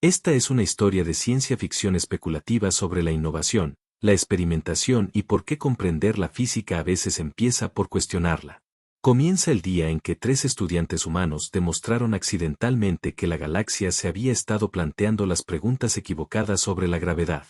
Esta es una historia de ciencia ficción especulativa sobre la innovación, la experimentación y por qué comprender la física a veces empieza por cuestionarla. Comienza el día en que 3 estudiantes humanos demostraron accidentalmente que la galaxia se había estado planteando las preguntas equivocadas sobre la gravedad.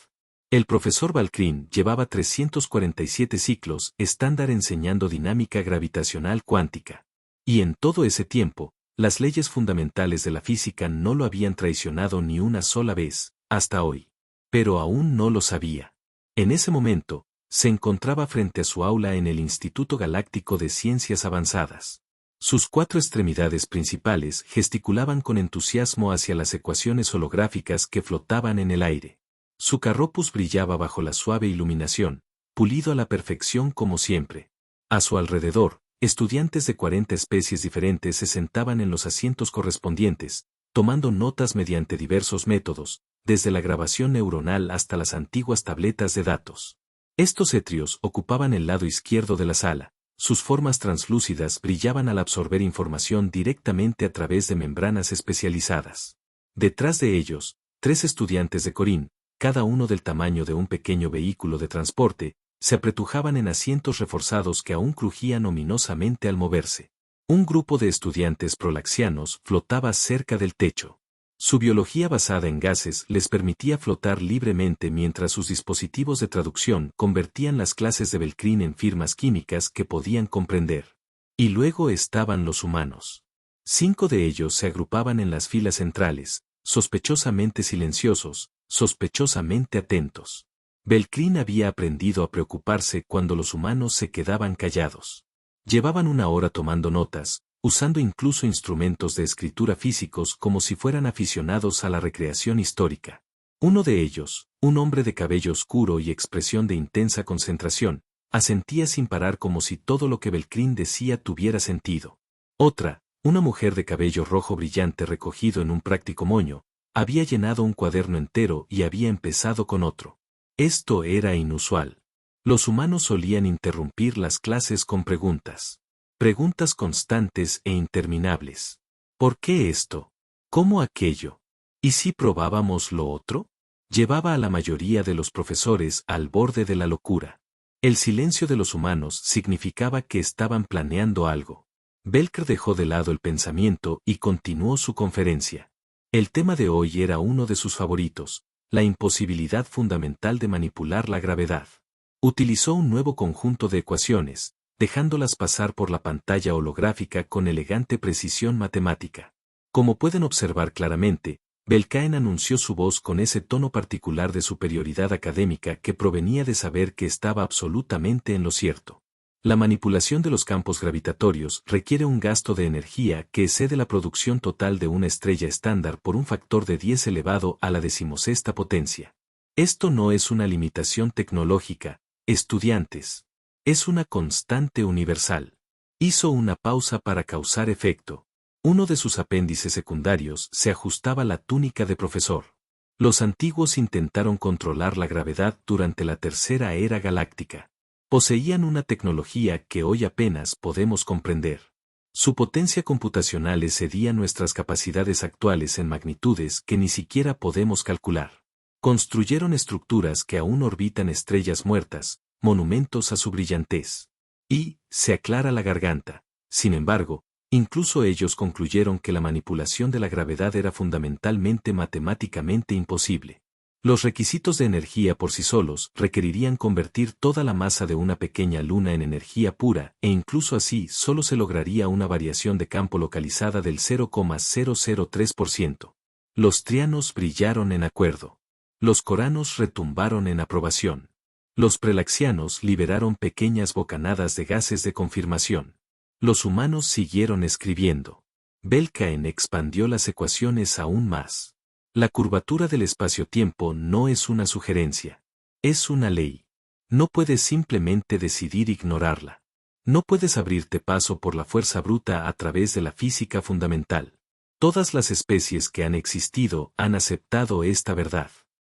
El profesor Valkyrie llevaba 347 ciclos estándar enseñando dinámica gravitacional cuántica. Y en todo ese tiempo, las leyes fundamentales de la física no lo habían traicionado ni una sola vez, hasta hoy. Pero aún no lo sabía. En ese momento, se encontraba frente a su aula en el Instituto Galáctico de Ciencias Avanzadas. Sus 4 extremidades principales gesticulaban con entusiasmo hacia las ecuaciones holográficas que flotaban en el aire. Su carropus brillaba bajo la suave iluminación, pulido a la perfección como siempre. A su alrededor, estudiantes de 40 especies diferentes se sentaban en los asientos correspondientes, tomando notas mediante diversos métodos, desde la grabación neuronal hasta las antiguas tabletas de datos. Estos etrios ocupaban el lado izquierdo de la sala, sus formas translúcidas brillaban al absorber información directamente a través de membranas especializadas. Detrás de ellos, 3 estudiantes de Corín, cada uno del tamaño de un pequeño vehículo de transporte, se apretujaban en asientos reforzados que aún crujían ominosamente al moverse. Un grupo de estudiantes prolaxianos flotaba cerca del techo. Su biología basada en gases les permitía flotar libremente mientras sus dispositivos de traducción convertían las clases de Valkyrie en firmas químicas que podían comprender. Y luego estaban los humanos. 5 de ellos se agrupaban en las filas centrales, sospechosamente silenciosos, sospechosamente atentos. Valkyrie había aprendido a preocuparse cuando los humanos se quedaban callados. Llevaban una hora tomando notas, usando incluso instrumentos de escritura físicos como si fueran aficionados a la recreación histórica. Uno de ellos, un hombre de cabello oscuro y expresión de intensa concentración, asentía sin parar como si todo lo que Valkyrie decía tuviera sentido. Otra, una mujer de cabello rojo brillante recogido en un práctico moño, había llenado un cuaderno entero y había empezado con otro. Esto era inusual. Los humanos solían interrumpir las clases con preguntas. Preguntas constantes e interminables. ¿Por qué esto? ¿Cómo aquello? ¿Y si probábamos lo otro? Llevaba a la mayoría de los profesores al borde de la locura. El silencio de los humanos significaba que estaban planeando algo. Belker dejó de lado el pensamiento y continuó su conferencia. El tema de hoy era uno de sus favoritos, la imposibilidad fundamental de manipular la gravedad. Utilizó un nuevo conjunto de ecuaciones, dejándolas pasar por la pantalla holográfica con elegante precisión matemática. Como pueden observar claramente, Belcain anunció su voz con ese tono particular de superioridad académica que provenía de saber que estaba absolutamente en lo cierto. La manipulación de los campos gravitatorios requiere un gasto de energía que excede la producción total de una estrella estándar por un factor de 10 elevado a la 16ª potencia. Esto no es una limitación tecnológica, estudiantes. Es una constante universal. Hizo una pausa para causar efecto. Uno de sus apéndices secundarios se ajustaba a la túnica de profesor. Los antiguos intentaron controlar la gravedad durante la tercera era galáctica. Poseían una tecnología que hoy apenas podemos comprender. Su potencia computacional excedía nuestras capacidades actuales en magnitudes que ni siquiera podemos calcular. Construyeron estructuras que aún orbitan estrellas muertas, monumentos a su brillantez. Y, se aclara la garganta. Sin embargo, incluso ellos concluyeron que la manipulación de la gravedad era fundamentalmente matemáticamente imposible. Los requisitos de energía por sí solos requerirían convertir toda la masa de una pequeña luna en energía pura, e incluso así solo se lograría una variación de campo localizada del 0,003%. Los trianos brillaron en acuerdo. Los coranos retumbaron en aprobación. Los prelaxianos liberaron pequeñas bocanadas de gases de confirmación. Los humanos siguieron escribiendo. Belcain expandió las ecuaciones aún más. La curvatura del espacio-tiempo no es una sugerencia. Es una ley. No puedes simplemente decidir ignorarla. No puedes abrirte paso por la fuerza bruta a través de la física fundamental. Todas las especies que han existido han aceptado esta verdad.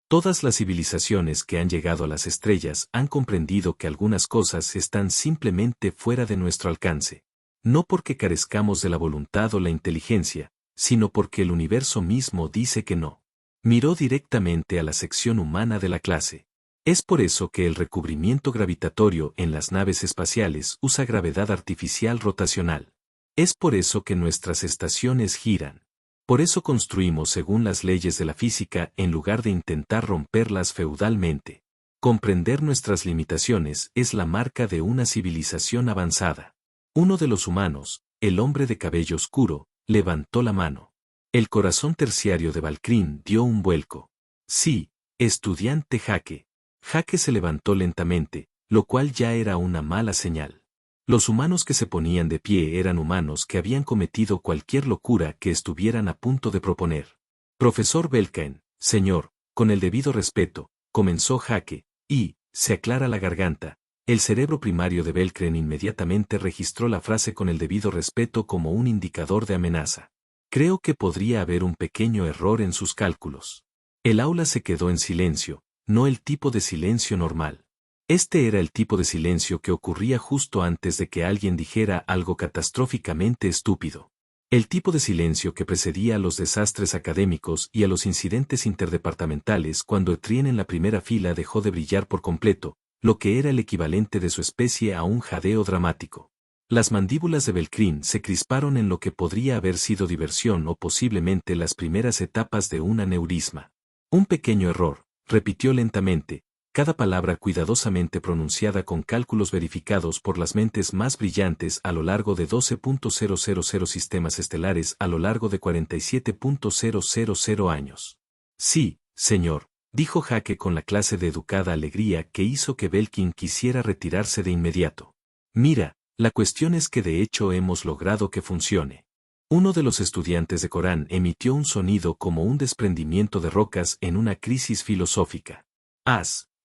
Todas las civilizaciones que han llegado a las estrellas han comprendido que algunas cosas están simplemente fuera de nuestro alcance. No porque carezcamos de la voluntad o la inteligencia, sino porque el universo mismo dice que no. Miró directamente a la sección humana de la clase. Es por eso que el recubrimiento gravitatorio en las naves espaciales usa gravedad artificial rotacional. Es por eso que nuestras estaciones giran. Por eso construimos según las leyes de la física en lugar de intentar romperlas feudalmente. Comprender nuestras limitaciones es la marca de una civilización avanzada. Uno de los humanos, el hombre de cabello oscuro, levantó la mano. El corazón terciario de Valkyrie dio un vuelco. Sí, estudiante Jaque. Jaque se levantó lentamente, lo cual ya era una mala señal. Los humanos que se ponían de pie eran humanos que habían cometido cualquier locura que estuvieran a punto de proponer. Profesor Belkain, señor, con el debido respeto, comenzó Jaque, y, se aclara la garganta. El cerebro primario de Belkren inmediatamente registró la frase con el debido respeto como un indicador de amenaza. Creo que podría haber un pequeño error en sus cálculos. El aula se quedó en silencio, no el tipo de silencio normal. Este era el tipo de silencio que ocurría justo antes de que alguien dijera algo catastróficamente estúpido. El tipo de silencio que precedía a los desastres académicos y a los incidentes interdepartamentales cuando Etienne en la primera fila dejó de brillar por completo, lo que era el equivalente de su especie a un jadeo dramático. Las mandíbulas de Belkrin se crisparon en lo que podría haber sido diversión o posiblemente las primeras etapas de un aneurisma. Un pequeño error, repitió lentamente, cada palabra cuidadosamente pronunciada con cálculos verificados por las mentes más brillantes a lo largo de 12.000 sistemas estelares a lo largo de 47.000 años. Sí, señor, dijo Jaque con la clase de educada alegría que hizo que Belkin quisiera retirarse de inmediato. Mira, la cuestión es que de hecho hemos logrado que funcione. Uno de los estudiantes de Corán emitió un sonido como un desprendimiento de rocas en una crisis filosófica.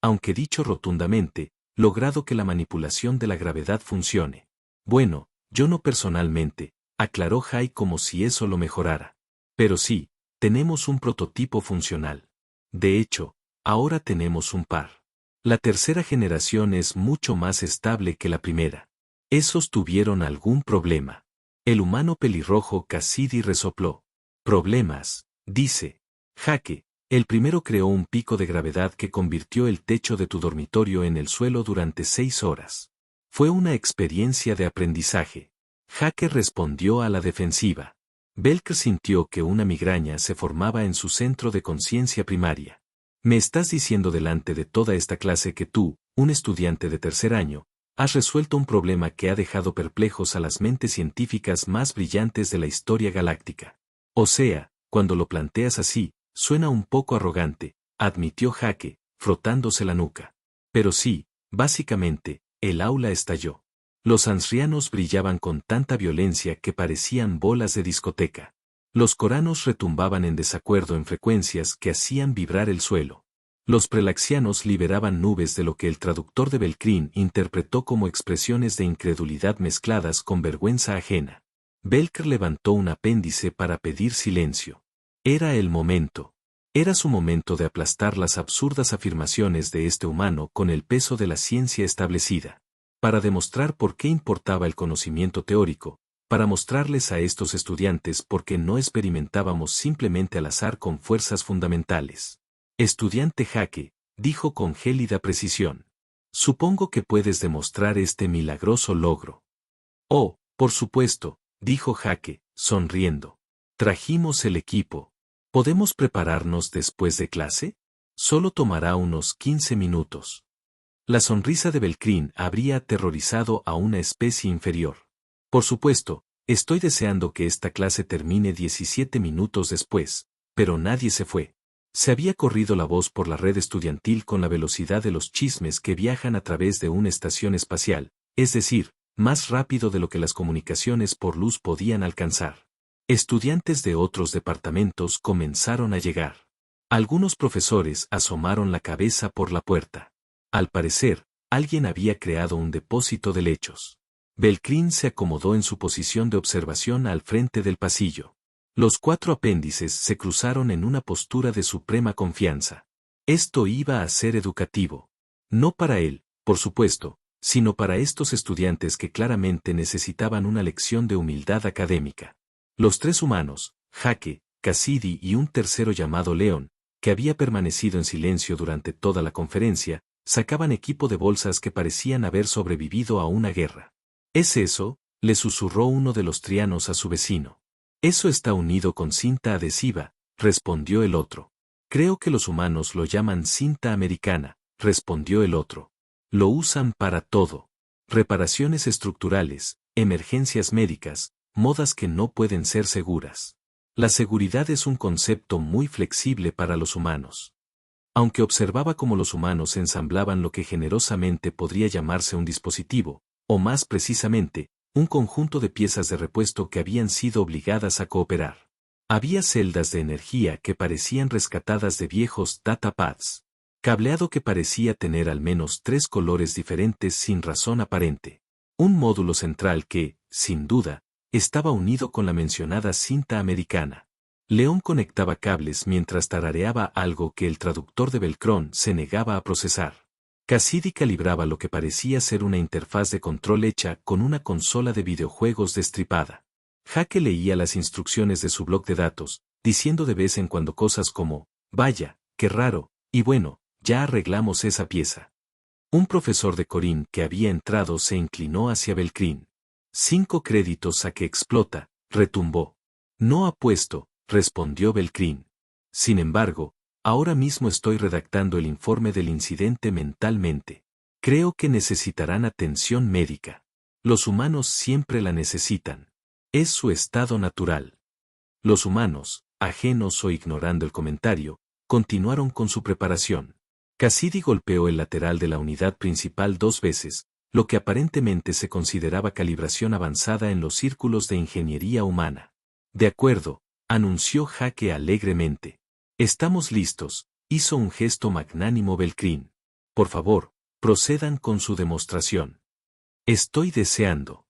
Aunque dicho rotundamente, logrado que la manipulación de la gravedad funcione. Bueno, yo no personalmente, aclaró Jai como si eso lo mejorara. Pero sí, tenemos un prototipo funcional. De hecho, ahora tenemos un par. La tercera generación es mucho más estable que la primera. ¿Esos tuvieron algún problema? El humano pelirrojo Cassidy resopló. Problemas, dice. Jaque. El primero creó un pico de gravedad que convirtió el techo de tu dormitorio en el suelo durante 6 horas. Fue una experiencia de aprendizaje. Jaque respondió a la defensiva. Belker sintió que una migraña se formaba en su centro de conciencia primaria. ¿Me estás diciendo delante de toda esta clase que tú, un estudiante de tercer año, has resuelto un problema que ha dejado perplejos a las mentes científicas más brillantes de la historia galáctica? O sea, cuando lo planteas así, suena un poco arrogante, admitió Jaque, frotándose la nuca. Pero sí, básicamente, el aula estalló. Los ancianos brillaban con tanta violencia que parecían bolas de discoteca. Los coranos retumbaban en desacuerdo en frecuencias que hacían vibrar el suelo. Los prelaxianos liberaban nubes de lo que el traductor de Belkrin interpretó como expresiones de incredulidad mezcladas con vergüenza ajena. Belker levantó un apéndice para pedir silencio. Era el momento. Era su momento de aplastar las absurdas afirmaciones de este humano con el peso de la ciencia establecida. Para demostrar por qué importaba el conocimiento teórico, para mostrarles a estos estudiantes por qué no experimentábamos simplemente al azar con fuerzas fundamentales. Estudiante Jaque, dijo con gélida precisión. Supongo que puedes demostrar este milagroso logro. Oh, por supuesto, dijo Jaque, sonriendo. Trajimos el equipo. ¿Podemos prepararnos después de clase? Solo tomará unos 15 minutos. La sonrisa de Belkrin habría aterrorizado a una especie inferior. Por supuesto, estoy deseando que esta clase termine 17 minutos después, pero nadie se fue. Se había corrido la voz por la red estudiantil con la velocidad de los chismes que viajan a través de una estación espacial, es decir, más rápido de lo que las comunicaciones por luz podían alcanzar. Estudiantes de otros departamentos comenzaron a llegar. Algunos profesores asomaron la cabeza por la puerta. Al parecer, alguien había creado un depósito de lechos. Belkrin se acomodó en su posición de observación al frente del pasillo. Los 4 apéndices se cruzaron en una postura de suprema confianza. Esto iba a ser educativo. No para él, por supuesto, sino para estos estudiantes que claramente necesitaban una lección de humildad académica. Los 3 humanos, Jaque, Cassidy y un tercero llamado León, que había permanecido en silencio durante toda la conferencia, sacaban equipo de bolsas que parecían haber sobrevivido a una guerra. ¿Es eso?, le susurró uno de los trianos a su vecino. Eso está unido con cinta adhesiva, respondió el otro. Creo que los humanos lo llaman cinta americana, respondió el otro. Lo usan para todo. Reparaciones estructurales, emergencias médicas, modas que no pueden ser seguras. La seguridad es un concepto muy flexible para los humanos. Aunque observaba cómo los humanos ensamblaban lo que generosamente podría llamarse un dispositivo, o más precisamente, un conjunto de piezas de repuesto que habían sido obligadas a cooperar. Había celdas de energía que parecían rescatadas de viejos datapads. Cableado que parecía tener al menos 3 colores diferentes sin razón aparente. Un módulo central que, sin duda, estaba unido con la mencionada cinta americana. León conectaba cables mientras tarareaba algo que el traductor de Belcrón se negaba a procesar. Cassidy calibraba lo que parecía ser una interfaz de control hecha con una consola de videojuegos destripada. Jake leía las instrucciones de su bloc de datos, diciendo de vez en cuando cosas como, vaya, qué raro, y bueno, ya arreglamos esa pieza. Un profesor de Corín que había entrado se inclinó hacia Belcrín. 5 créditos a que explota, retumbó. No apuesto, respondió Belcrín. Sin embargo, ahora mismo estoy redactando el informe del incidente mentalmente. Creo que necesitarán atención médica. Los humanos siempre la necesitan. Es su estado natural. Los humanos, ajenos o ignorando el comentario, continuaron con su preparación. Cassidy golpeó el lateral de la unidad principal 2 veces, lo que aparentemente se consideraba calibración avanzada en los círculos de ingeniería humana. De acuerdo, anunció Jake alegremente. Estamos listos, hizo un gesto magnánimo Belcrín. Por favor, procedan con su demostración. Estoy deseando.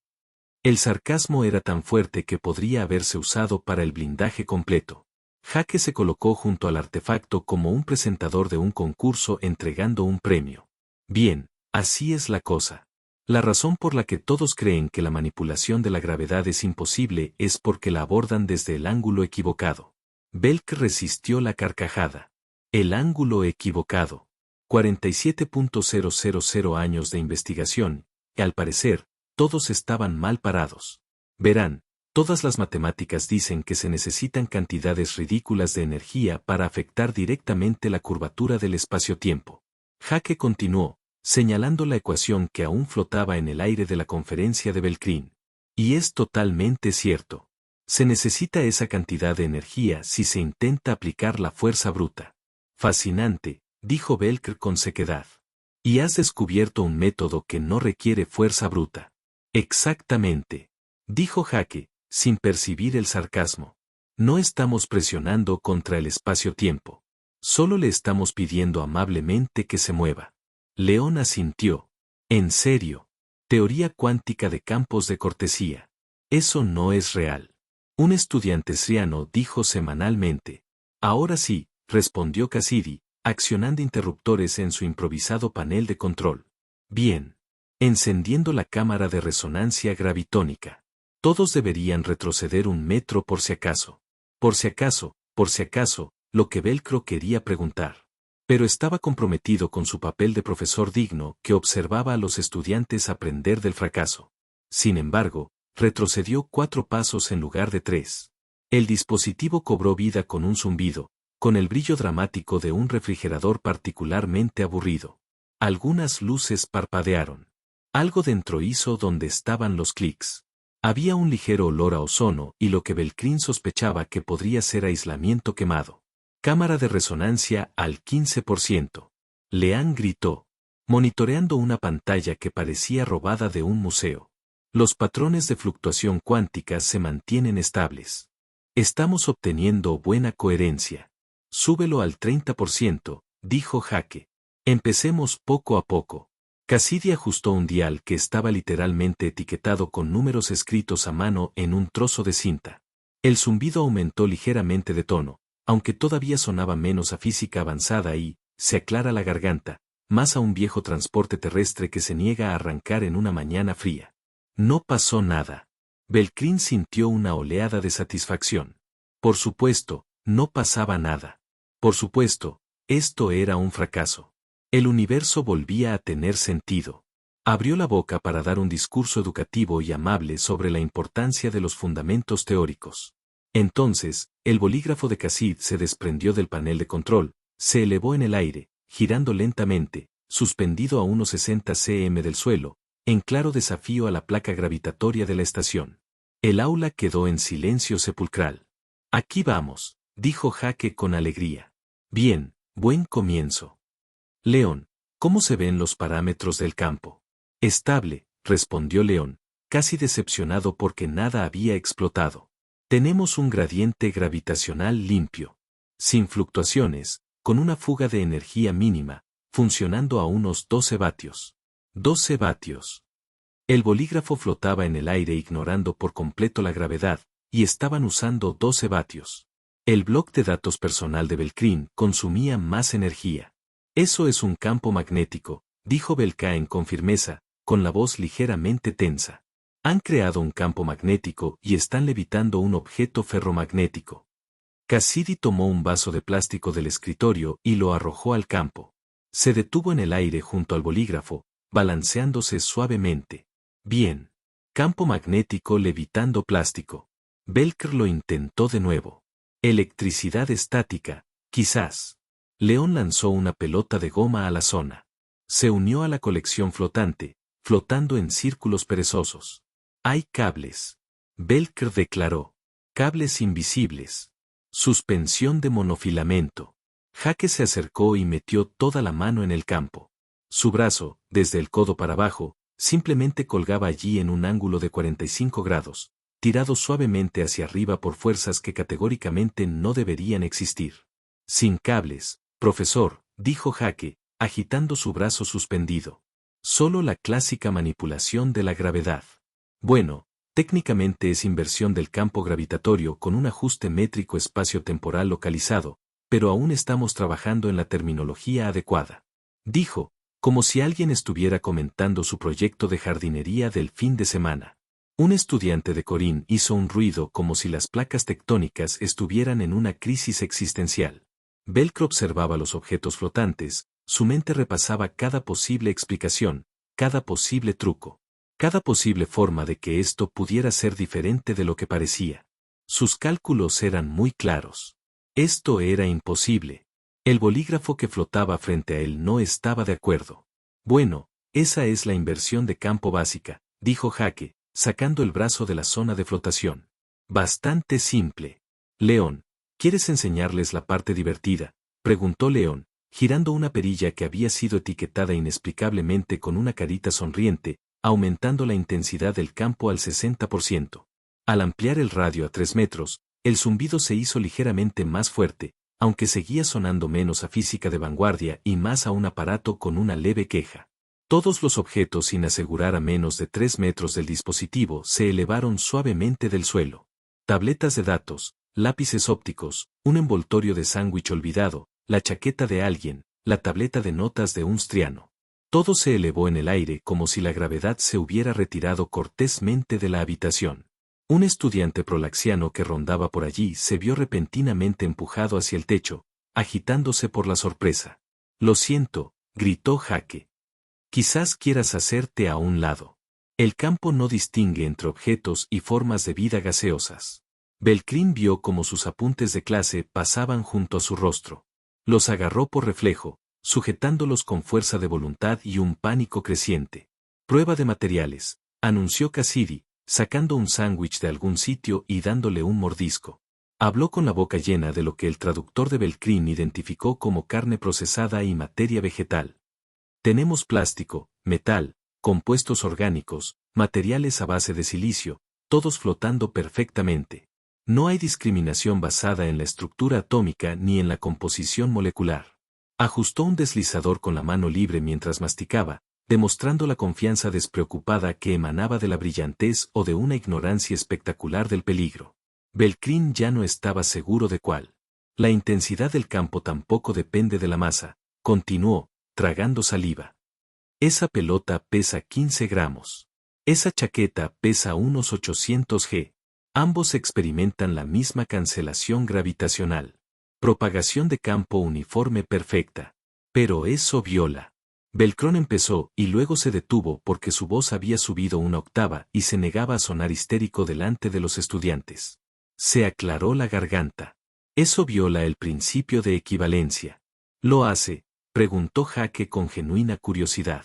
El sarcasmo era tan fuerte que podría haberse usado para el blindaje completo. Jake se colocó junto al artefacto como un presentador de un concurso entregando un premio. Bien, así es la cosa. La razón por la que todos creen que la manipulación de la gravedad es imposible es porque la abordan desde el ángulo equivocado. Belk resistió la carcajada. El ángulo equivocado. 47.000 años de investigación, y al parecer, todos estaban mal parados. Verán, todas las matemáticas dicen que se necesitan cantidades ridículas de energía para afectar directamente la curvatura del espacio-tiempo. Jake continuó, señalando la ecuación que aún flotaba en el aire de la conferencia de Belcrín. Y es totalmente cierto. Se necesita esa cantidad de energía si se intenta aplicar la fuerza bruta. Fascinante, dijo Belker con sequedad. Y has descubierto un método que no requiere fuerza bruta. Exactamente, dijo Jake, sin percibir el sarcasmo. No estamos presionando contra el espacio-tiempo. Solo le estamos pidiendo amablemente que se mueva. León asintió. En serio. Teoría cuántica de campos de cortesía. Eso no es real. Un estudiante sriano dijo semanalmente. Ahora sí, respondió Cassidy, accionando interruptores en su improvisado panel de control. Bien. Encendiendo la cámara de resonancia gravitónica. Todos deberían retroceder 1 metro por si acaso. Por si acaso, lo que Velcro quería preguntar. Pero estaba comprometido con su papel de profesor digno que observaba a los estudiantes aprender del fracaso. Sin embargo, retrocedió 4 pasos en lugar de 3. El dispositivo cobró vida con un zumbido, con el brillo dramático de un refrigerador particularmente aburrido. Algunas luces parpadearon. Algo dentro hizo donde estaban los clics. Había un ligero olor a ozono y lo que Belcrín sospechaba que podría ser aislamiento quemado. Cámara de resonancia al 15%. Leán gritó, monitoreando una pantalla que parecía robada de un museo. Los patrones de fluctuación cuántica se mantienen estables. Estamos obteniendo buena coherencia. Súbelo al 30%, dijo Jake. Empecemos poco a poco. Cassidy ajustó un dial que estaba literalmente etiquetado con números escritos a mano en un trozo de cinta. El zumbido aumentó ligeramente de tono, aunque todavía sonaba menos a física avanzada y, se aclara la garganta, más a un viejo transporte terrestre que se niega a arrancar en una mañana fría. No pasó nada. Belcrín sintió una oleada de satisfacción. Por supuesto, no pasaba nada. Por supuesto, esto era un fracaso. El universo volvía a tener sentido. Abrió la boca para dar un discurso educativo y amable sobre la importancia de los fundamentos teóricos. Entonces, el bolígrafo de Cassid se desprendió del panel de control, se elevó en el aire, girando lentamente, suspendido a unos 60 cm del suelo, en claro desafío a la placa gravitatoria de la estación. El aula quedó en silencio sepulcral. Aquí vamos, dijo Jake con alegría. Bien, buen comienzo. León, ¿cómo se ven los parámetros del campo? Estable, respondió León, casi decepcionado porque nada había explotado. Tenemos un gradiente gravitacional limpio. Sin fluctuaciones, con una fuga de energía mínima, funcionando a unos 12 vatios. 12 vatios. El bolígrafo flotaba en el aire ignorando por completo la gravedad, y estaban usando 12 vatios. El bloc de datos personal de Belkrin consumía más energía. Eso es un campo magnético, dijo Belcain con firmeza, con la voz ligeramente tensa. Han creado un campo magnético y están levitando un objeto ferromagnético. Cassidy tomó un vaso de plástico del escritorio y lo arrojó al campo. Se detuvo en el aire junto al bolígrafo, balanceándose suavemente. Bien. Campo magnético levitando plástico. Belker lo intentó de nuevo. Electricidad estática, quizás. León lanzó una pelota de goma a la zona. Se unió a la colección flotante, flotando en círculos perezosos. Hay cables. Belker declaró. Cables invisibles. Suspensión de monofilamento. Jake se acercó y metió toda la mano en el campo. Su brazo, desde el codo para abajo, simplemente colgaba allí en un ángulo de 45 grados, tirado suavemente hacia arriba por fuerzas que categóricamente no deberían existir. Sin cables, profesor, dijo Jake, agitando su brazo suspendido. Solo la clásica manipulación de la gravedad. Bueno, técnicamente es inversión del campo gravitatorio con un ajuste métrico espacio-temporal localizado, pero aún estamos trabajando en la terminología adecuada. Dijo, como si alguien estuviera comentando su proyecto de jardinería del fin de semana. Un estudiante de Corín hizo un ruido como si las placas tectónicas estuvieran en una crisis existencial. Belker observaba los objetos flotantes, su mente repasaba cada posible explicación, cada posible truco, cada posible forma de que esto pudiera ser diferente de lo que parecía. Sus cálculos eran muy claros. Esto era imposible. El bolígrafo que flotaba frente a él no estaba de acuerdo. Bueno, esa es la inversión de campo básica, dijo Jake, sacando el brazo de la zona de flotación. Bastante simple. León, ¿quieres enseñarles la parte divertida?, preguntó León, girando una perilla que había sido etiquetada inexplicablemente con una carita sonriente, aumentando la intensidad del campo al 60%. Al ampliar el radio a 3 metros, el zumbido se hizo ligeramente más fuerte, aunque seguía sonando menos a física de vanguardia y más a un aparato con una leve queja. Todos los objetos sin asegurar a menos de 3 metros del dispositivo se elevaron suavemente del suelo. Tabletas de datos, lápices ópticos, un envoltorio de sándwich olvidado, la chaqueta de alguien, la tableta de notas de un striano. Todo se elevó en el aire como si la gravedad se hubiera retirado cortésmente de la habitación. Un estudiante prolaxiano que rondaba por allí se vio repentinamente empujado hacia el techo, agitándose por la sorpresa. Lo siento, gritó Jake. Quizás quieras hacerte a un lado. El campo no distingue entre objetos y formas de vida gaseosas. Belkrin vio cómo sus apuntes de clase pasaban junto a su rostro. Los agarró por reflejo, sujetándolos con fuerza de voluntad y un pánico creciente. Prueba de materiales, anunció Cassidy, sacando un sándwich de algún sitio y dándole un mordisco. Habló con la boca llena de lo que el traductor de Belkrin identificó como carne procesada y materia vegetal. Tenemos plástico, metal, compuestos orgánicos, materiales a base de silicio, todos flotando perfectamente. No hay discriminación basada en la estructura atómica ni en la composición molecular. Ajustó un deslizador con la mano libre mientras masticaba, demostrando la confianza despreocupada que emanaba de la brillantez o de una ignorancia espectacular del peligro. Belkrin ya no estaba seguro de cuál. La intensidad del campo tampoco depende de la masa, continuó, tragando saliva. Esa pelota pesa 15 gramos. Esa chaqueta pesa unos 800 g. Ambos experimentan la misma cancelación gravitacional. Propagación de campo uniforme perfecta. Pero eso viola. Belcrón empezó y luego se detuvo porque su voz había subido una octava y se negaba a sonar histérico delante de los estudiantes. Se aclaró la garganta. Eso viola el principio de equivalencia. ¿Lo hace?, preguntó Jaque con genuina curiosidad.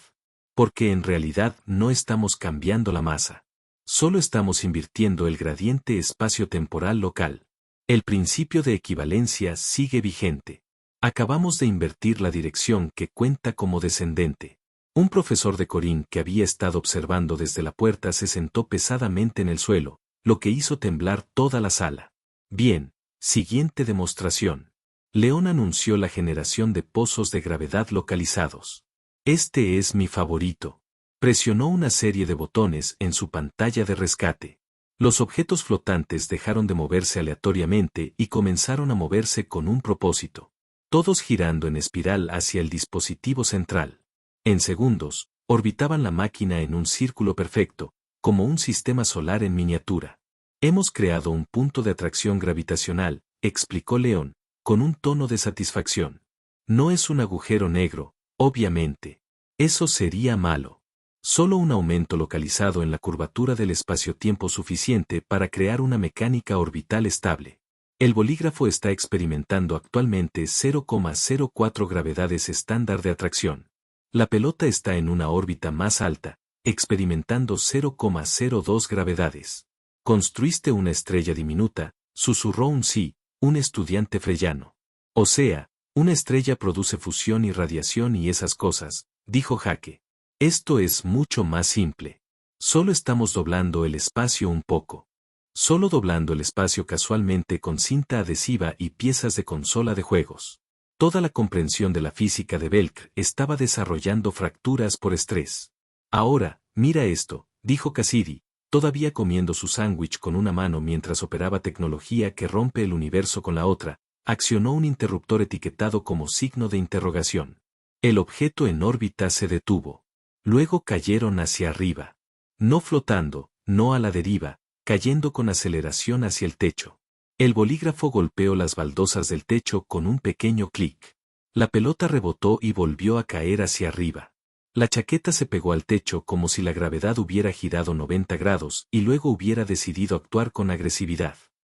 Porque en realidad no estamos cambiando la masa. Solo estamos invirtiendo el gradiente espacio-temporal local. El principio de equivalencia sigue vigente. Acabamos de invertir la dirección que cuenta como descendente. Un profesor de Corín que había estado observando desde la puerta se sentó pesadamente en el suelo, lo que hizo temblar toda la sala. Bien, siguiente demostración. León anunció la generación de pozos de gravedad localizados. Este es mi favorito. Presionó una serie de botones en su pantalla de rescate. Los objetos flotantes dejaron de moverse aleatoriamente y comenzaron a moverse con un propósito. Todos girando en espiral hacia el dispositivo central. En segundos, orbitaban la máquina en un círculo perfecto, como un sistema solar en miniatura. Hemos creado un punto de atracción gravitacional, explicó León, con un tono de satisfacción. No es un agujero negro, obviamente. Eso sería malo. Solo un aumento localizado en la curvatura del espacio-tiempo suficiente para crear una mecánica orbital estable. El bolígrafo está experimentando actualmente 0,04 gravedades estándar de atracción. La pelota está en una órbita más alta, experimentando 0,02 gravedades. Construiste una estrella diminuta, susurró un estudiante freyano. O sea, una estrella produce fusión y radiación y esas cosas, dijo Jaque. Esto es mucho más simple. Solo estamos doblando el espacio un poco. Solo doblando el espacio casualmente con cinta adhesiva y piezas de consola de juegos. Toda la comprensión de la física de Belk estaba desarrollando fracturas por estrés. Ahora, mira esto, dijo Cassidy, todavía comiendo su sándwich con una mano mientras operaba tecnología que rompe el universo con la otra, accionó un interruptor etiquetado como signo de interrogación. El objeto en órbita se detuvo. Luego cayeron hacia arriba. No flotando, no a la deriva, cayendo con aceleración hacia el techo. El bolígrafo golpeó las baldosas del techo con un pequeño clic. La pelota rebotó y volvió a caer hacia arriba. La chaqueta se pegó al techo como si la gravedad hubiera girado 90 grados y luego hubiera decidido actuar con agresividad.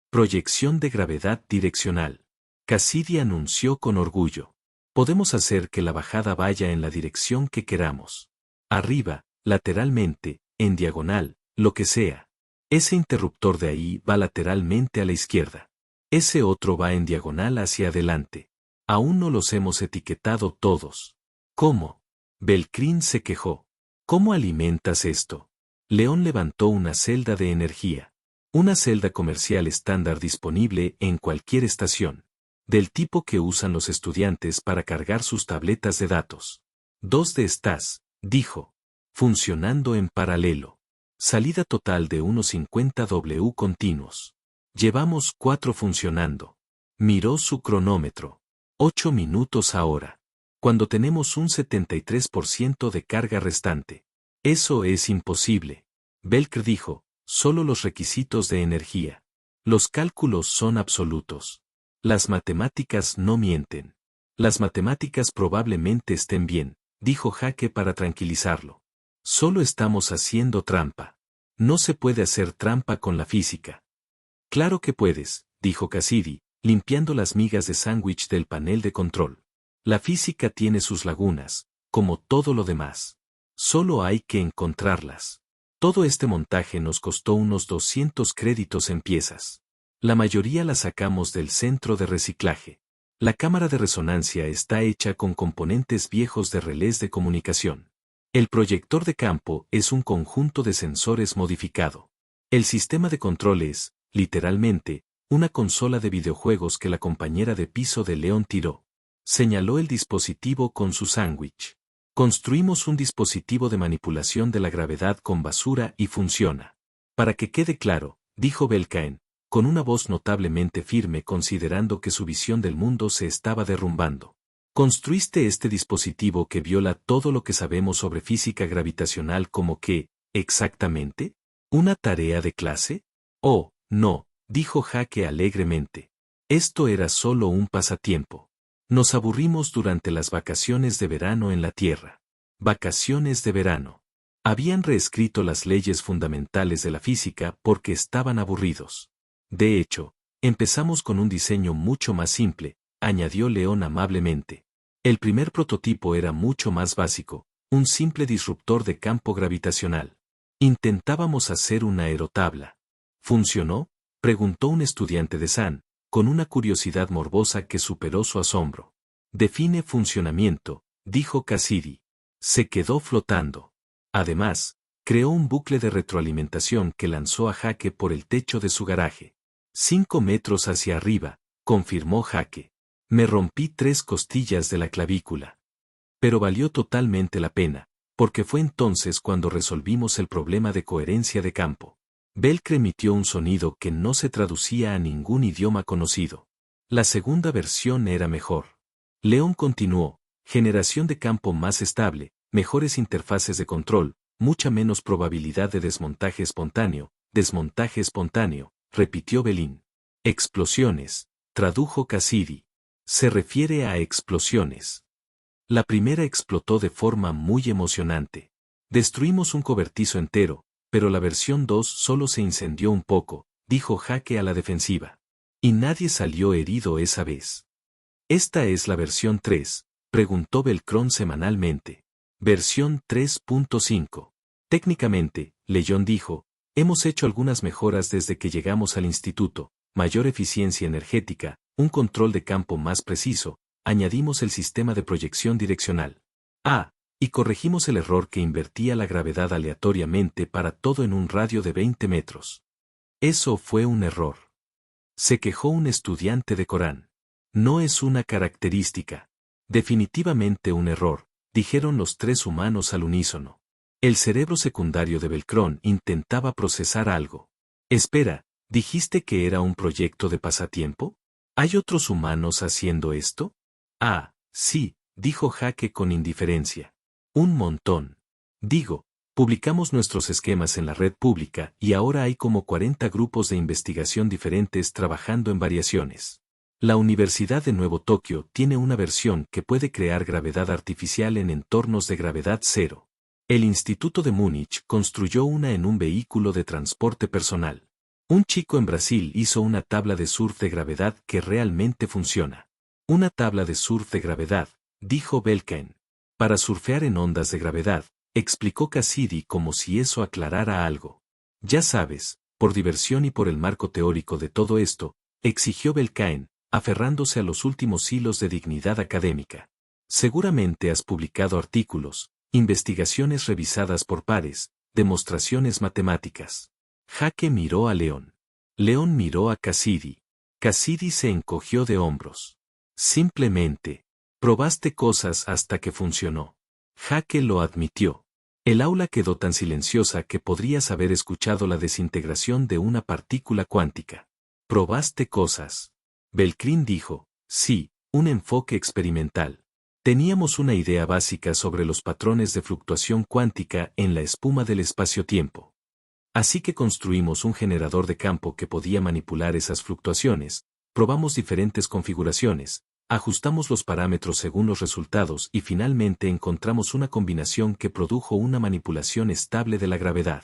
Proyección de gravedad direccional. Cassidy anunció con orgullo. Podemos hacer que la bajada vaya en la dirección que queramos. Arriba, lateralmente, en diagonal, lo que sea. Ese interruptor de ahí va lateralmente a la izquierda. Ese otro va en diagonal hacia adelante. Aún no los hemos etiquetado todos. ¿Cómo? Belcrín se quejó. ¿Cómo alimentas esto? León levantó una celda de energía. Una celda comercial estándar disponible en cualquier estación. Del tipo que usan los estudiantes para cargar sus tabletas de datos. 2 de estas, dijo. Funcionando en paralelo. Salida total de unos 50 W continuos. Llevamos 4 funcionando. Miró su cronómetro. 8 minutos ahora. Cuando tenemos un 73% de carga restante. Eso es imposible. Belk dijo, solo los requisitos de energía. Los cálculos son absolutos. Las matemáticas no mienten. Las matemáticas probablemente estén bien, dijo Jaque para tranquilizarlo. Solo estamos haciendo trampa. No se puede hacer trampa con la física. Claro que puedes, dijo Cassidy, limpiando las migas de sándwich del panel de control. La física tiene sus lagunas, como todo lo demás. Solo hay que encontrarlas. Todo este montaje nos costó unos 200 créditos en piezas. La mayoría la sacamos del centro de reciclaje. La cámara de resonancia está hecha con componentes viejos de relés de comunicación. El proyector de campo es un conjunto de sensores modificado. El sistema de control es, literalmente, una consola de videojuegos que la compañera de piso de León tiró. Señaló el dispositivo con su sándwich. Construimos un dispositivo de manipulación de la gravedad con basura y funciona. Para que quede claro, dijo Belcaen, con una voz notablemente firme considerando que su visión del mundo se estaba derrumbando. Construiste este dispositivo que viola todo lo que sabemos sobre física gravitacional como que, exactamente, ¿una tarea de clase? Oh, no, dijo Jaque alegremente. Esto era solo un pasatiempo. Nos aburrimos durante las vacaciones de verano en la Tierra. Vacaciones de verano. Habían reescrito las leyes fundamentales de la física porque estaban aburridos. De hecho, empezamos con un diseño mucho más simple, añadió León amablemente. El primer prototipo era mucho más básico, un simple disruptor de campo gravitacional. Intentábamos hacer una aerotabla. ¿Funcionó?, preguntó un estudiante de San, con una curiosidad morbosa que superó su asombro. Define funcionamiento, dijo Cassidy. Se quedó flotando. Además, creó un bucle de retroalimentación que lanzó a Jake por el techo de su garaje. 5 metros hacia arriba, confirmó Jake. Me rompí 3 costillas de la clavícula. Pero valió totalmente la pena, porque fue entonces cuando resolvimos el problema de coherencia de campo. Belcre emitió un sonido que no se traducía a ningún idioma conocido. La segunda versión era mejor. León continuó, generación de campo más estable, mejores interfaces de control, mucha menos probabilidad de desmontaje espontáneo, repitió Belín. Explosiones, tradujo Cassidy. Se refiere a explosiones. La primera explotó de forma muy emocionante. Destruimos un cobertizo entero, pero la versión 2 solo se incendió un poco, dijo Jake a la defensiva. Y nadie salió herido esa vez. ¿Esta es la versión 3? Preguntó Belcron semanalmente. Versión 3.5. Técnicamente, León dijo, hemos hecho algunas mejoras desde que llegamos al instituto, mayor eficiencia energética, un control de campo más preciso, añadimos el sistema de proyección direccional. Y corregimos el error que invertía la gravedad aleatoriamente para todo en un radio de 20 metros. Eso fue un error. Se quejó un estudiante de Corán. No es una característica. Definitivamente un error, dijeron los 3 humanos al unísono. El cerebro secundario de Belcron intentaba procesar algo. Espera, ¿dijiste que era un proyecto de pasatiempo? ¿Hay otros humanos haciendo esto? Sí, dijo Jake con indiferencia. Un montón. Digo, publicamos nuestros esquemas en la red pública y ahora hay como 40 grupos de investigación diferentes trabajando en variaciones. La Universidad de Nuevo Tokio tiene una versión que puede crear gravedad artificial en entornos de gravedad cero. El Instituto de Múnich construyó una en un vehículo de transporte personal. Un chico en Brasil hizo una tabla de surf de gravedad que realmente funciona. Una tabla de surf de gravedad, dijo Belkin. Para surfear en ondas de gravedad, explicó Cassidy como si eso aclarara algo. Ya sabes, por diversión y por el marco teórico de todo esto, exigió Belkin, aferrándose a los últimos hilos de dignidad académica. Seguramente has publicado artículos, investigaciones revisadas por pares, demostraciones matemáticas. Jake miró a León. León miró a Cassidy. Cassidy se encogió de hombros. Simplemente, probaste cosas hasta que funcionó. Jake lo admitió. El aula quedó tan silenciosa que podrías haber escuchado la desintegración de una partícula cuántica. ¿Probaste cosas? Belcrin dijo, sí, un enfoque experimental. Teníamos una idea básica sobre los patrones de fluctuación cuántica en la espuma del espacio-tiempo. Así que construimos un generador de campo que podía manipular esas fluctuaciones, probamos diferentes configuraciones, ajustamos los parámetros según los resultados y finalmente encontramos una combinación que produjo una manipulación estable de la gravedad.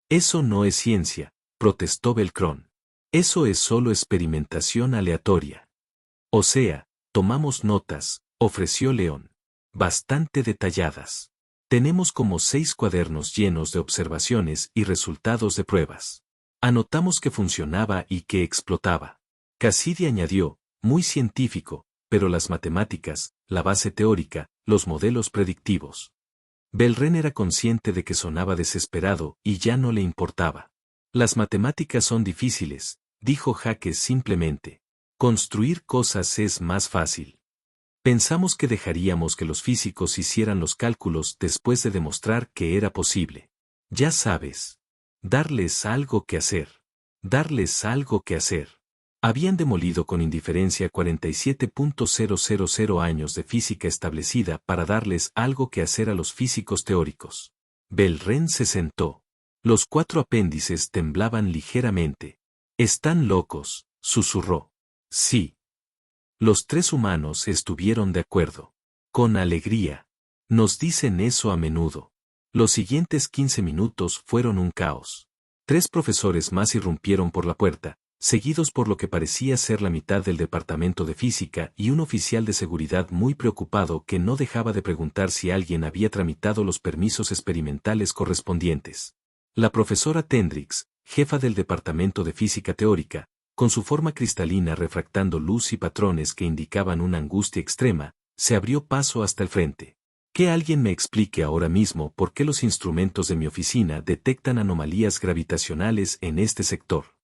Eso no es ciencia, protestó Belcron. Eso es solo experimentación aleatoria. O sea, tomamos notas, ofreció León. Bastante detalladas. Tenemos como 6 cuadernos llenos de observaciones y resultados de pruebas. Anotamos que funcionaba y que explotaba. Cassidy añadió, muy científico, pero las matemáticas, la base teórica, los modelos predictivos. Belren era consciente de que sonaba desesperado y ya no le importaba. Las matemáticas son difíciles, dijo Jake simplemente. Construir cosas es más fácil. Pensamos que dejaríamos que los físicos hicieran los cálculos después de demostrar que era posible. Ya sabes. Darles algo que hacer. Darles algo que hacer. Habían demolido con indiferencia 47.000 años de física establecida para darles algo que hacer a los físicos teóricos. Belren se sentó. Los 4 apéndices temblaban ligeramente. Están locos, susurró. Sí. Los tres humanos estuvieron de acuerdo. Con alegría. Nos dicen eso a menudo. Los siguientes 15 minutos fueron un caos. Tres profesores más irrumpieron por la puerta, seguidos por lo que parecía ser la mitad del departamento de física y un oficial de seguridad muy preocupado que no dejaba de preguntar si alguien había tramitado los permisos experimentales correspondientes. La profesora Tendrix, jefa del departamento de física teórica, con su forma cristalina refractando luz y patrones que indicaban una angustia extrema, se abrió paso hasta el frente. Que alguien me explique ahora mismo por qué los instrumentos de mi oficina detectan anomalías gravitacionales en este sector.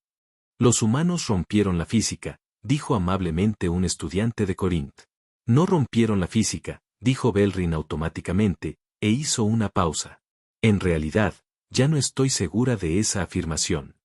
Los humanos rompieron la física, dijo amablemente un estudiante de Corinth. No rompieron la física, dijo Belrin automáticamente, e hizo una pausa. En realidad, ya no estoy segura de esa afirmación.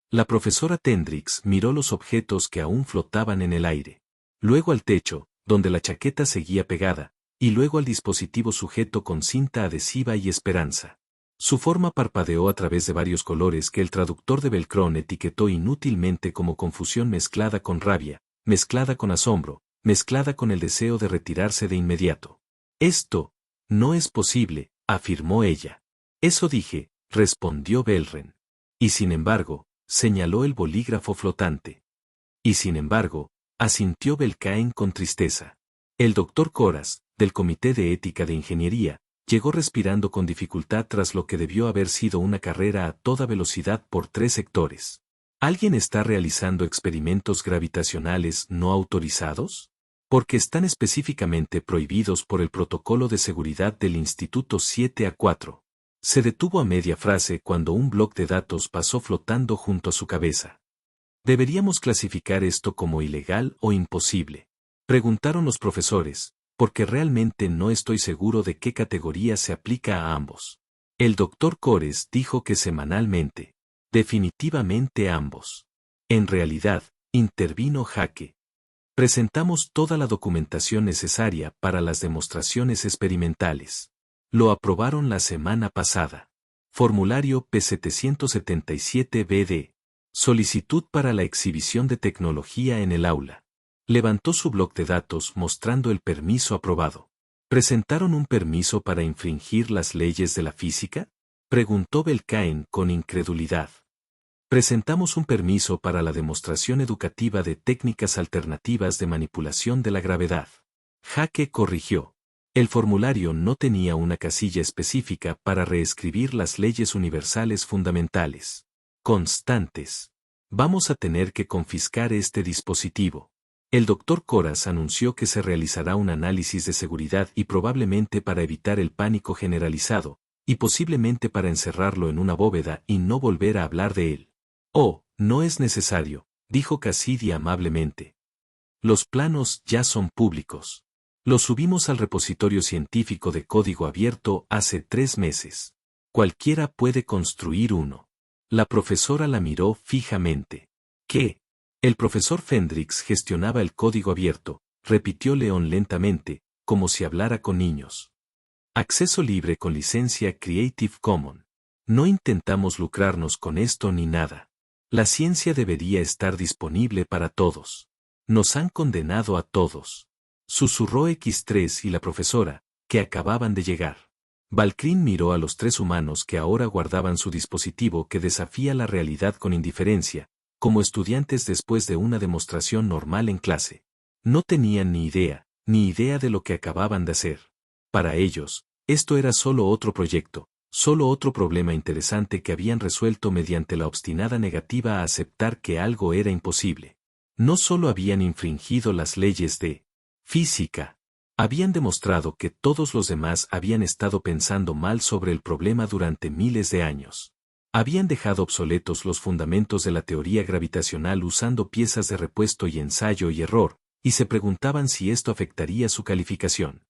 La profesora Tendrix miró los objetos que aún flotaban en el aire. Luego al techo, donde la chaqueta seguía pegada, y luego al dispositivo sujeto con cinta adhesiva y esperanza. Su forma parpadeó a través de varios colores que el traductor de Belcron etiquetó inútilmente como confusión mezclada con rabia, mezclada con asombro, mezclada con el deseo de retirarse de inmediato. Esto no es posible, afirmó ella. Eso dije, respondió Belren. Y sin embargo, señaló el bolígrafo flotante. Y sin embargo, asintió Belcain con tristeza. El doctor Coras, del Comité de Ética de Ingeniería, llegó respirando con dificultad tras lo que debió haber sido una carrera a toda velocidad por 3 sectores. ¿Alguien está realizando experimentos gravitacionales no autorizados? Porque están específicamente prohibidos por el protocolo de seguridad del Instituto 7A4. Se detuvo a media frase cuando un bloc de datos pasó flotando junto a su cabeza. ¿Deberíamos clasificar esto como ilegal o imposible?, preguntaron los profesores, porque realmente no estoy seguro de qué categoría se aplica a ambos. El doctor Cores dijo que semanalmente. Definitivamente ambos. En realidad, intervino Jaque. Presentamos toda la documentación necesaria para las demostraciones experimentales. Lo aprobaron la semana pasada. Formulario P777-BD. Solicitud para la exhibición de tecnología en el aula. Levantó su bloc de datos mostrando el permiso aprobado. ¿Presentaron un permiso para infringir las leyes de la física?, preguntó Belcain con incredulidad. Presentamos un permiso para la demostración educativa de técnicas alternativas de manipulación de la gravedad. Jaque corrigió. El formulario no tenía una casilla específica para reescribir las leyes universales fundamentales. Constantes. Vamos a tener que confiscar este dispositivo. El doctor Coras anunció que se realizará un análisis de seguridad y probablemente para evitar el pánico generalizado, y posiblemente para encerrarlo en una bóveda y no volver a hablar de él. Oh, no es necesario, dijo Cassidy amablemente. Los planos ya son públicos. Los subimos al repositorio científico de código abierto hace 3 meses. Cualquiera puede construir uno. La profesora la miró fijamente. ¿Qué? El profesor Fendrix gestionaba el código abierto, repitió León lentamente, como si hablara con niños. Acceso libre con licencia Creative Commons. No intentamos lucrarnos con esto ni nada. La ciencia debería estar disponible para todos. Nos han condenado a todos. Susurró X3 y la profesora, que acababan de llegar. Valkyrie miró a los 3 humanos que ahora guardaban su dispositivo que desafía la realidad con indiferencia, como estudiantes después de una demostración normal en clase. No tenían ni idea de lo que acababan de hacer. Para ellos, esto era solo otro proyecto, solo otro problema interesante que habían resuelto mediante la obstinada negativa a aceptar que algo era imposible. No solo habían infringido las leyes de física, habían demostrado que todos los demás habían estado pensando mal sobre el problema durante miles de años. Habían dejado obsoletos los fundamentos de la teoría gravitacional usando piezas de repuesto y ensayo y error, y se preguntaban si esto afectaría su calificación.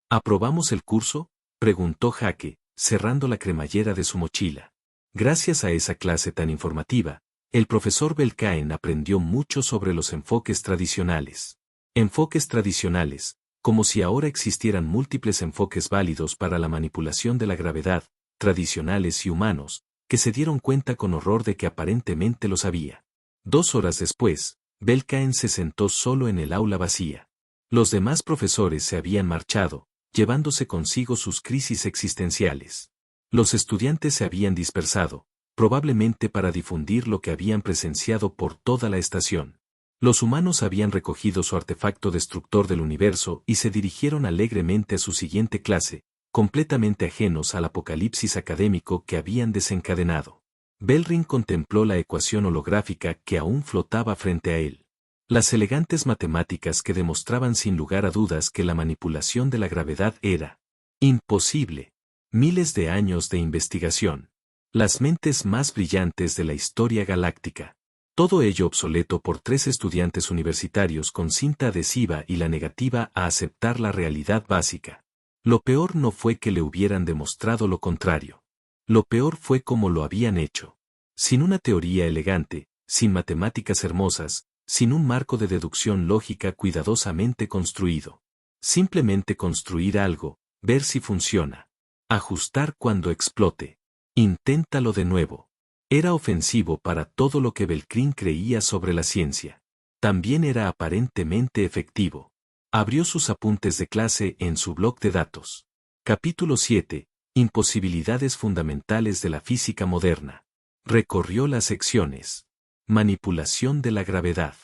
¿Aprobamos el curso?, preguntó Jaque, cerrando la cremallera de su mochila. Gracias a esa clase tan informativa, el profesor Belcain aprendió mucho sobre los enfoques tradicionales. Enfoques tradicionales, como si ahora existieran múltiples enfoques válidos para la manipulación de la gravedad, tradicionales y humanos, que se dieron cuenta con horror de que aparentemente los había. 2 horas después, Belcain se sentó solo en el aula vacía. Los demás profesores se habían marchado, llevándose consigo sus crisis existenciales. Los estudiantes se habían dispersado, probablemente para difundir lo que habían presenciado por toda la estación. Los humanos habían recogido su artefacto destructor del universo y se dirigieron alegremente a su siguiente clase, completamente ajenos al apocalipsis académico que habían desencadenado. Belring contempló la ecuación holográfica que aún flotaba frente a él. Las elegantes matemáticas que demostraban sin lugar a dudas que la manipulación de la gravedad era imposible. Miles de años de investigación. Las mentes más brillantes de la historia galáctica. Todo ello obsoleto por 3 estudiantes universitarios con cinta adhesiva y la negativa a aceptar la realidad básica. Lo peor no fue que le hubieran demostrado lo contrario. Lo peor fue cómo lo habían hecho. Sin una teoría elegante, sin matemáticas hermosas, sin un marco de deducción lógica cuidadosamente construido. Simplemente construir algo, ver si funciona. Ajustar cuando explote. Inténtalo de nuevo. Era ofensivo para todo lo que Belcrin creía sobre la ciencia. También era aparentemente efectivo. Abrió sus apuntes de clase en su bloc de datos. Capítulo 7. Imposibilidades fundamentales de la física moderna. Recorrió las secciones. Manipulación de la gravedad.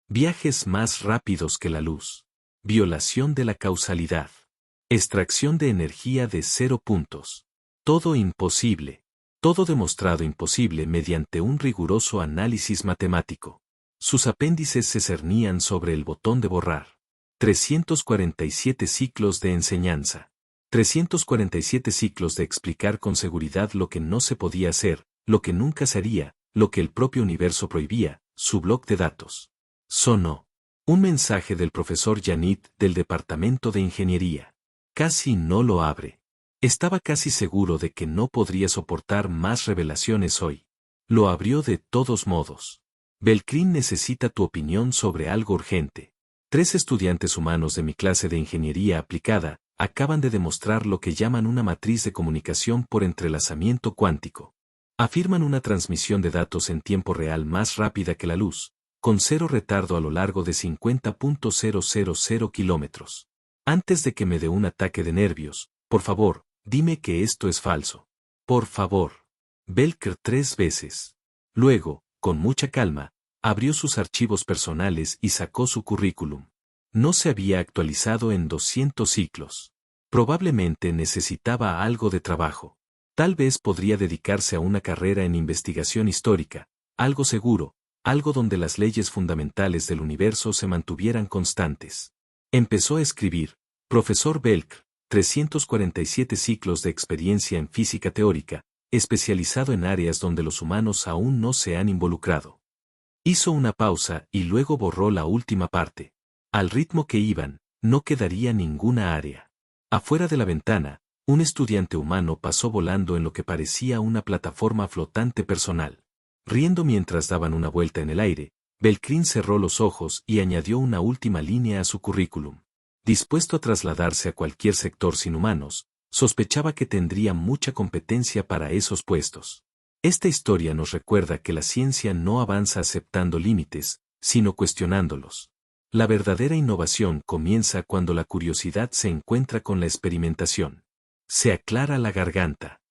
Viajes más rápidos que la luz. Violación de la causalidad. Extracción de energía de 0 puntos. Todo imposible. Todo demostrado imposible mediante un riguroso análisis matemático. Sus apéndices se cernían sobre el botón de borrar. 347 ciclos de enseñanza. 347 ciclos de explicar con seguridad lo que no se podía hacer, lo que nunca se haría, lo que el propio universo prohibía, su bloc de datos. Sonó. Un mensaje del profesor Janit del departamento de ingeniería. Casi no lo abre. Estaba casi seguro de que no podría soportar más revelaciones hoy. Lo abrió de todos modos. Belcrin necesita tu opinión sobre algo urgente. 3 estudiantes humanos de mi clase de ingeniería aplicada acaban de demostrar lo que llaman una matriz de comunicación por entrelazamiento cuántico. Afirman una transmisión de datos en tiempo real más rápida que la luz, con 0 retardo a lo largo de 50.000 kilómetros. Antes de que me dé un ataque de nervios, por favor, dime que esto es falso. Por favor. Belker 3 veces. Luego, con mucha calma, abrió sus archivos personales y sacó su currículum. No se había actualizado en 200 ciclos. Probablemente necesitaba algo de trabajo. Tal vez podría dedicarse a una carrera en investigación histórica, algo seguro, algo donde las leyes fundamentales del universo se mantuvieran constantes. Empezó a escribir, Profesor Belk, 347 ciclos de experiencia en física teórica, especializado en áreas donde los humanos aún no se han involucrado. Hizo una pausa y luego borró la última parte. Al ritmo que iban, no quedaría ninguna área. Afuera de la ventana, un estudiante humano pasó volando en lo que parecía una plataforma flotante personal. Riendo mientras daban una vuelta en el aire, Belcrin cerró los ojos y añadió una última línea a su currículum. Dispuesto a trasladarse a cualquier sector sin humanos, sospechaba que tendría mucha competencia para esos puestos. Esta historia nos recuerda que la ciencia no avanza aceptando límites, sino cuestionándolos. La verdadera innovación comienza cuando la curiosidad se encuentra con la experimentación. Se aclara la garganta.